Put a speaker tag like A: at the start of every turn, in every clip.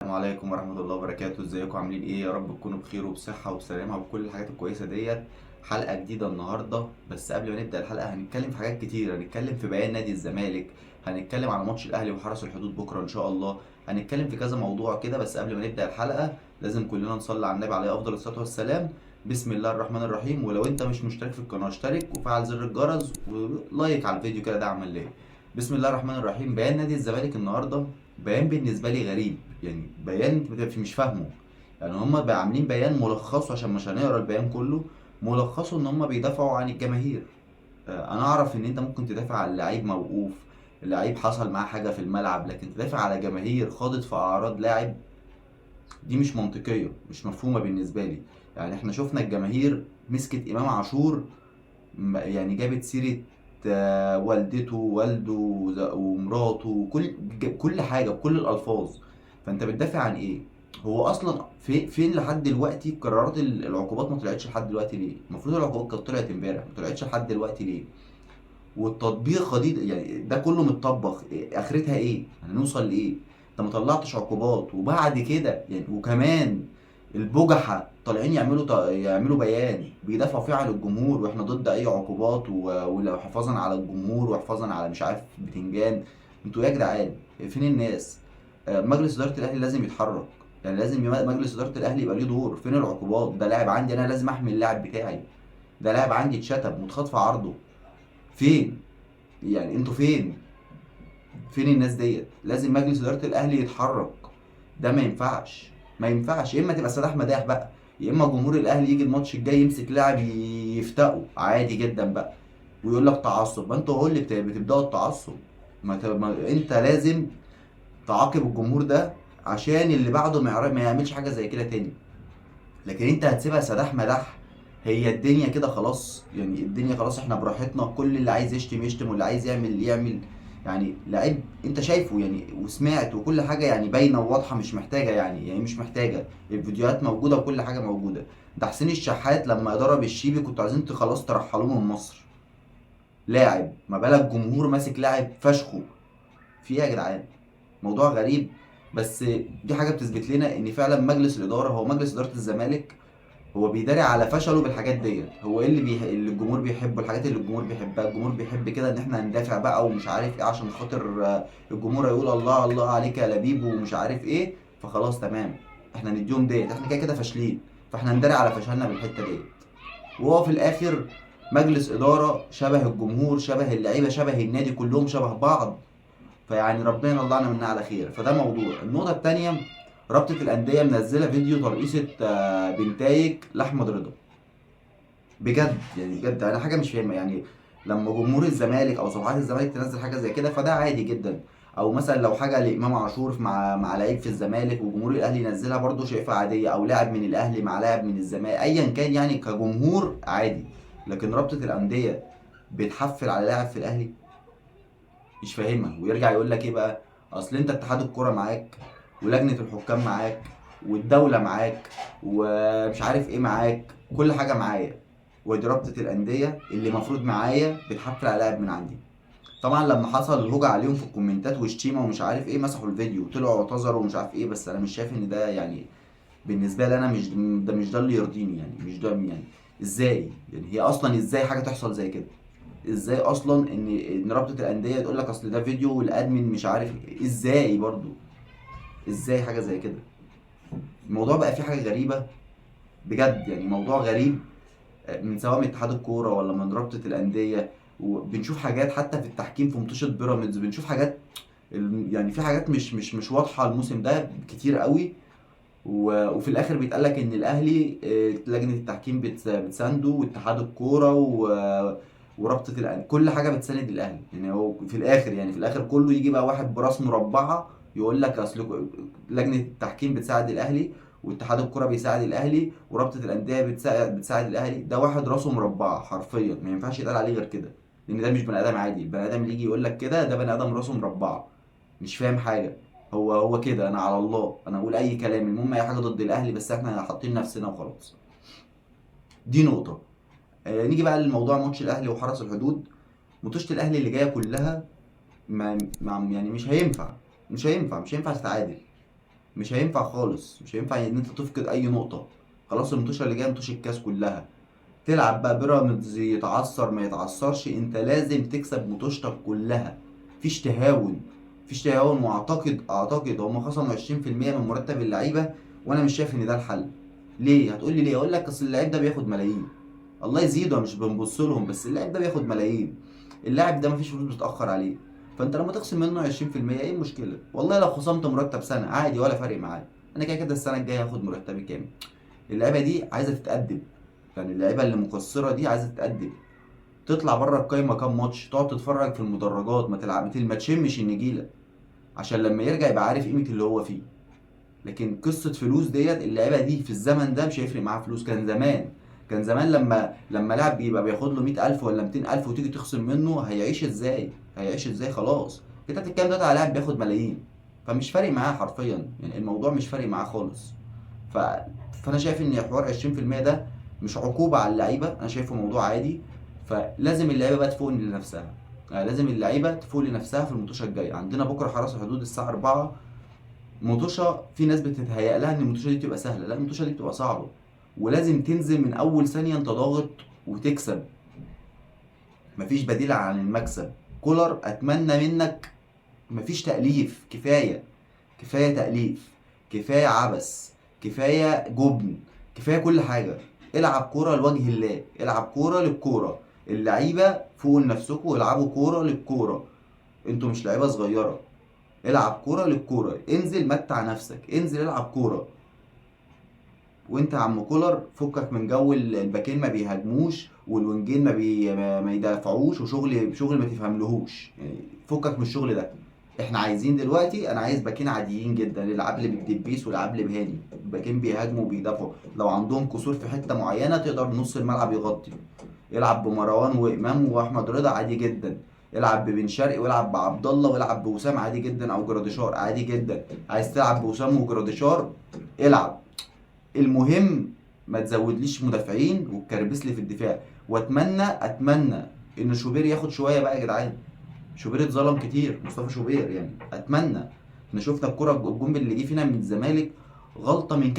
A: السلام عليكم ورحمة الله وبركاته، ازيكم عاملين ايه؟ يا رب تكونوا بخير وبصحة وبسلامة وبكل الحاجات الكويسة ديت. حلقة جديدة النهاردة، بس قبل ما نبدأ الحلقة هنتكلم في حاجات كتير. هنتكلم في بيان نادي الزمالك، هنتكلم على ماتش الأهلي وحرس الحدود بكرة إن شاء الله، هنتكلم في كذا موضوع كده. بس قبل ما نبدأ الحلقة لازم كلنا نصلي على النبي عليه أفضل الصلاة والسلام. بسم الله الرحمن الرحيم. ولو انت مش مشترك في القناة اشترك وفعل زر الجرس ولايك على الفيديو كده دعما ليا. بسم الله الرحمن الرحيم. بيان نادي الزمالك النهارده بيان بالنسبه لي غريب، يعني بيان مش فاهمه. يعني هما بقى عاملين بيان ملخصه عشان مش هنقرا البيان كله. ملخصه ان هما بيدافعوا عن الجماهير. انا اعرف ان انت ممكن تدافع عن لعيب موقوف، لعيب حصل معاه حاجه في الملعب، لكن تدافع على جماهير خاضت في اعراض لاعب؟ دي مش منطقيه، مش مفهومه بالنسبه لي. يعني احنا شفنا الجماهير مسكت امام عاشور، يعني جابت سيرة والدته ووالده ومراته كل حاجة بكل الألفاظ. فأنت بتدافع عن إيه؟ هو أصلا فين لحد دلوقتي قرارات العقوبات؟ ما طلعتش لحد دلوقتي ليه؟ المفروض العقوبات كانت طلعت امبارح، ما طلعتش لحد دلوقتي ليه؟ والتطبيق خديد، يعني ده كله متطبخ، اخرتها ايه؟ هنوصل لايه؟ انت ما طلعتش عقوبات وبعد كده يعني، وكمان البجحة طالعين يعملوا بيان بيدافعوا فيه عن الجمهور، واحنا ضد اي عقوبات ولو حفاظا على الجمهور وحفاظا على مش عارف بتنجان. انتوا إيه يا جدعان؟ فين الناس؟ مجلس اداره الاهلي لازم يتحرك. يعني لازم مجلس اداره الاهلي يبقى ليه دور. فين العقوبات؟ ده لاعب عندي، انا لازم احمي اللاعب بتاعي. ده لاعب عندي اتشتم واتخطف في عرضه. فين؟ يعني انتوا فين؟ فين الناس ديت؟ لازم مجلس اداره الاهلي يتحرك. ده ما ينفعش. ما ينفعش. يا اما تبقى سلاح مداح بقى، يا اما جمهور الاهلي يجي الماتش الجاي يمسك لاعب يفتقه عادي جدا بقى، ويقول لك تعصب. ما انتوا هو اللي بتبداوا التعصب. ما انت لازم تعاقب الجمهور ده عشان اللي بعده ما يعملش حاجه زي كده تاني. لكن انت هتسيبها سداح مداح. هي الدنيا كده خلاص، يعني الدنيا خلاص احنا براحتنا، كل اللي عايز يشتم يشتم واللي عايز يعمل يعمل. يعني لعيب انت شايفه يعني وسمعت وكل حاجه، يعني باينه وواضحه، مش محتاجه يعني مش محتاجه. الفيديوهات موجوده وكل حاجه موجوده. ده حسين الشحات لما ضرب الشيبي كنتوا عايزين خلاص ترحلوه من مصر. لاعب، ما بالك جمهور ماسك لاعب فشخه؟ في ايه يا جدعان؟ موضوع غريب. بس دي حاجه بتثبت لنا ان فعلا مجلس الاداره، هو مجلس اداره الزمالك، هو بيداري على فشله بالحاجات ديت. هو ايه اللي الجمهور بيحبه؟ الحاجات اللي الجمهور بيحبها. الجمهور بيحب كده ان احنا ندافع بقى ومش عارف ايه عشان خاطر الجمهور يقول الله الله عليك يا لبيب ومش عارف ايه. فخلاص تمام، احنا نديهم ديت، احنا كده كده فاشلين، فاحنا نداري على فشلنا بالحته ديت. وهو في الاخر مجلس اداره شبه الجمهور شبه اللعيبه شبه النادي، كلهم شبه بعض. فيعني ربنا يطلعنا منها على خير. فده موضوع. النقطة التانية، رابطة الأندية منزلة فيديو ترقيصة بنتايج لأحمد رضا. بجد يعني بجد أنا حاجة مش فاهمها. يعني لما جمهور الزمالك أو صفحات الزمالك تنزل حاجة زي كده فده عادي جدا. أو مثلا لو حاجة لإمام عاشور مع لعيب في الزمالك وجمهور الأهلي ينزلها برضه شايفها عادية، أو لاعب من الأهلي مع لاعب من الزمالك أيا كان، يعني كجمهور عادي. لكن رابطة الأندية بتحفل على لاعب في الأهلي؟ مش فاهمها. ويرجع يقول لك ايه بقى؟ اصل انت اتحاد الكوره معاك، ولجنه الحكام معاك، والدوله معاك، ومش عارف ايه معاك، كل حاجه معايا. ودي رابطه الانديه اللي المفروض معايا بتحفل على لاعب من عندي. طبعا لما حصل الهوجة عليهم في الكومنتات وشتيمه ومش عارف ايه مسحوا الفيديو وطلعوا اعتذروا ومش عارف ايه. بس انا مش شايف ان ده يعني بالنسبه لي انا مش ده اللي يرضيني. يعني مش ده يعني ازاي؟ يعني هي اصلا ازاي حاجه تحصل زي كده؟ ازاي اصلا ان رابطه الانديه تقول لك اصل ده فيديو والادمن مش عارف ازاي برضو؟ ازاي حاجه زي كده؟ الموضوع بقى فيه حاجه غريبه بجد، يعني موضوع غريب. من سواء من اتحاد الكوره ولا من رابطه الانديه. وبنشوف حاجات حتى في التحكيم في ماتشات بيراميدز، بنشوف حاجات يعني في حاجات مش واضحه الموسم ده كتير قوي. وفي الاخر بيتقال لك ان الاهلي لجنه التحكيم بتسانده واتحاد الكوره ورابطه كل حاجه بتساند الاهلي. يعني هو في الاخر، يعني في الاخر كله يجي بقى واحد براس مربعه يقول لك اصل لجنه التحكيم بتساعد الاهلي، واتحاد الكوره بيساعد الاهلي، ورابطه الانديه بتساعد الاهلي. ده واحد راسه مربعه حرفيا، ما ينفعش يتقال عليه غير كده. لان ده مش بني ادم عادي. البني ادم اللي يجي يقول لك كده ده بني ادم راسه مربعه، مش فاهم حاجه. هو كده انا على الله انا اقول اي كلام المهم اي حاجه ضد الاهلي، بس احنا حاطين نفسنا وخلاص. دي نقطه. نيجي بقى لموضوع ماتش الاهلي وحرس الحدود. ماتشات الاهلي اللي جايه كلها يعني مش هينفع تتعادل. مش هينفع خالص، مش هينفع ان انت تفقد اي نقطه. خلاص الماتشة اللي جايه ماتش الكاس كلها، تلعب بقى بيراميدز يتعثر ما يتعثرش، انت لازم تكسب ماتشتك كلها. مفيش تهاون، مفيش تهاون. واعتقد هم خصموا 20% من مرتب اللعيبه، وانا مش شايف ان ده الحل. ليه؟ هتقول لي ليه؟ اقول لك اصل اللعيب ده بياخد ملايين. الله يزيده، مش بنبص لهم، بس اللاعب ده بياخد ملايين. اللاعب ده مفيش فلوس بتتاخر عليه. فانت لما تخصم منه 20% ايه المشكله؟ والله لو خصمت مرتب سنه عادي ولا فارق معايا. انا كده كده السنه الجايه هاخد مرتبي كامل. اللعيبه دي عايزه تتقدم، يعني اللعيبه اللي مقصره دي عايزه تتقدم، تطلع بره القايمه كام ماتش، تقعد تتفرج في المدرجات، ما تلعب، ما تشمش النجيله، عشان لما يرجع يبقى عارف قيمه اللي هو فيه. لكن قصه فلوس ديت، اللعيبه دي في الزمن ده مش هيفرق معاها فلوس. كان زمان لما لاعب بيبقى بياخد له 100,000 ولا 200,000 وتيجي تخصم منه، هيعيش ازاي؟ هيعيش ازاي؟ خلاص انت بتتكلم دلوقتي على لاعب بياخد ملايين، فمش فارق معاه حرفيا، يعني الموضوع مش فارق معاه خالص. ف... فانا شايف ان حوار 20% ده مش عقوبه على اللعيبه، انا شايفه موضوع عادي. فلازم اللعيبه بقى تفوق لنفسها، يعني لازم اللعيبه تفوق لنفسها في المطوشه الجايه. عندنا بكره حرس الحدود الساعه 4، مطوشه في ناس بتتهيأ لها ان المطوشه دي بتبقى سهله، لا المطوشه دي بتبقى صعبه، ولازم تنزل من اول ثانيه انت ضاغط وتكسب. مفيش بديل عن المكسب. كولر اتمنى منك، مفيش تأليف، كفايه تأليف، كفايه عبث، كفايه جبن، كفايه كل حاجه. العب كوره لوجه الله، العب كوره للكوره. اللعيبه فوقوا لنفسكم والعبوا كوره للكوره، انتوا مش لعيبه صغيره. العب كوره للكوره، انزل متع نفسك، انزل العب كوره. وانت يا عم كولر فكك من جو الباكين ما بيهاجموش والوينجين ما يدافعوش، وشغل ما تفهملهوش، يعني فكك من الشغل ده. احنا عايزين دلوقتي، انا عايز باكين عاديين جدا، العب لي بالدبيس والعب لي بهاني، باكين بيهاجموا وبيدافعوا، لو عندهم كسور في حته معينه تقدر نص الملعب يغطي. العب بمروان وامام واحمد رضا عادي جدا، العب ببن شرقي والعب بعبد الله والعب بوسام عادي جدا، او جراديشار عادي جدا. عايز تلعب بوسام وجراديشار العب. المهم ما تزودليش مدافعين وتكربس لي في الدفاع. اتمنى ان شوبير ياخد شويه بقى يا جدعان. شوبير اتظلم كتير، مصطفى شوبير يعني. اتمنى، احنا شفنا الكره الجون اللي جه فينا من الزمالك غلطه من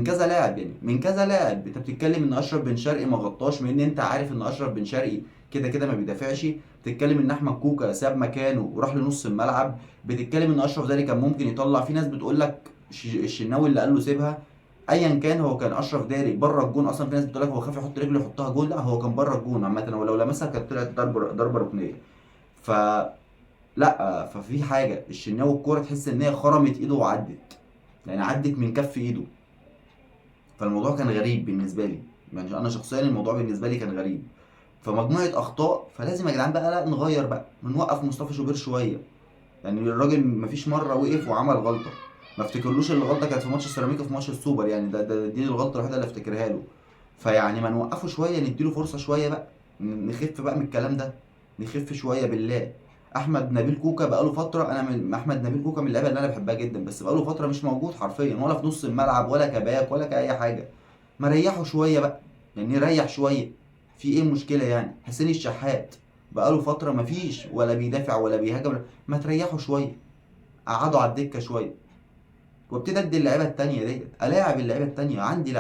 A: كذا لاعب، يعني من كذا لاعب. انت بتتكلم ان اشرف بن شرقي ما غطاش، من ان انت عارف ان اشرف بن شرقي كده كده ما بيدافعش. بتتكلم ان احمد كوكا ساب مكانه وراح لنص الملعب. بتتكلم ان اشرف داري كان ممكن يطلع، في ناس بتقول لك الشناوي اللي قال له سيبها. ايا كان، هو كان اشرف داري بره الجون اصلا. في ناس بتقول لك هو خاف يحط رجله يحطها جون، لا هو كان بره الجون عامه، ولو لمسها كانت طلعت ضربه ركنيه. ف لا ففي حاجه، الشناوي الكوره تحس ان هي خرمت ايده وعدت، يعني عدت من كف ايده. فالموضوع كان غريب بالنسبه لي، يعني انا شخصيا الموضوع بالنسبه لي كان غريب. فمجموعه اخطاء، فلازم يا جدعان بقى لا نغير بقى، نوقف مصطفى شوبير شويه. يعني الراجل مفيش مره وقف وعمل غلطه. ما افتكرلوش ان الغلطه كانت في ماتش السيراميكا في ماتش السوبر، يعني دي الغلطه الوحيده اللي افتكرها له. فيعني ما نوقفه شويه، نديله فرصه شويه بقى، نخف بقى من الكلام ده، نخف شويه بالله. احمد نبيل كوكا بقاله فتره، انا من احمد نبيل كوكا من اللعيبه اللي انا بحبها جدا، بس بقاله فتره مش موجود حرفيا، ولا في نص الملعب ولا كباك ولا كاي حاجه. ما ريحه شويه بقى، يعني ريح شويه. في ايه المشكله يعني؟ حسين الشحات بقاله فتره مفيش، ولا بيدافع ولا بيهاجم، ما تريحوا شويه، قعدوا على الدكه شويه. وابتدي ادي اللعيبه التانيه ديت، الاعب اللعيبه التانيه. عندي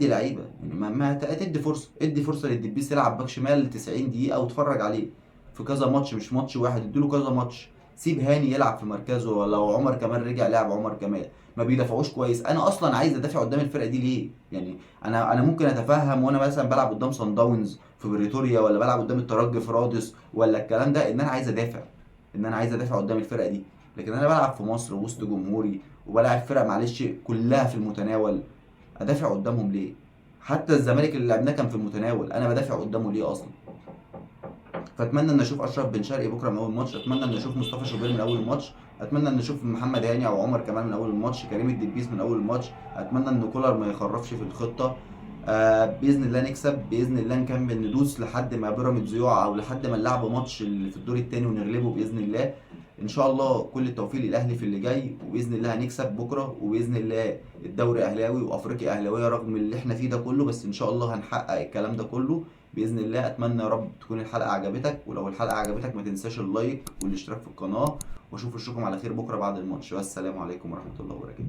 A: لعيبه يعني، ما تدي فرصه، ادي فرصه للدبيس يلعب باك شمال 90 دقيقه واتفرج عليه في كذا ماتش، مش ماتش واحد، اديله كذا ماتش. سيب هاني يلعب في مركزه، ولو عمر كمال رجع لعب عمر كمال. ما بيدافعوش كويس، انا اصلا عايز ادافع قدام الفرقه دي ليه يعني؟ انا ممكن اتفهم وانا مثلا بلعب قدام صن داونز في بريتوريا، ولا بلعب قدام الترجي في رادس ولا الكلام ده، ان انا عايز ادافع قدام الفرقه دي. لكن انا بلعب في مصر وسط جمهوري، وبلعب فرق معلش كلها في المتناول، ادافع قدامهم ليه؟ حتى الزمالك اللي لعبناه كان في المتناول، انا بدافع قدامه ليه اصلا؟ فاتمنى ان اشوف اشرف بن شرقي بكره من اول ماتش، اتمنى ان اشوف مصطفى شوبير من اول ماتش، اتمنى ان اشوف محمد هاني او عمر كمال من اول ماتش، كريم الدبيس من اول ماتش. اتمنى ان كولر ما يخرفش في الخطه. باذن الله نكسب، باذن الله نكمل ندوس لحد ما بيراميدز يقع، او لحد ما نلعب ماتش اللي في الدور الثاني ونغلبه باذن الله. ان شاء الله كل التوفيق للاهلي في اللي جاي، وباذن الله هنكسب بكره، وباذن الله الدوري اهلاوي وافريقيا اهلاويه رغم اللي احنا فيه ده كله، بس ان شاء الله هنحقق الكلام ده كله باذن الله. اتمنى يا رب تكون الحلقه عجبتك، ولو الحلقه عجبتك ما تنساش اللايك والاشتراك في القناه، واشوف وشكم على خير بكره بعد الماتش، والسلام عليكم ورحمه الله وبركاته.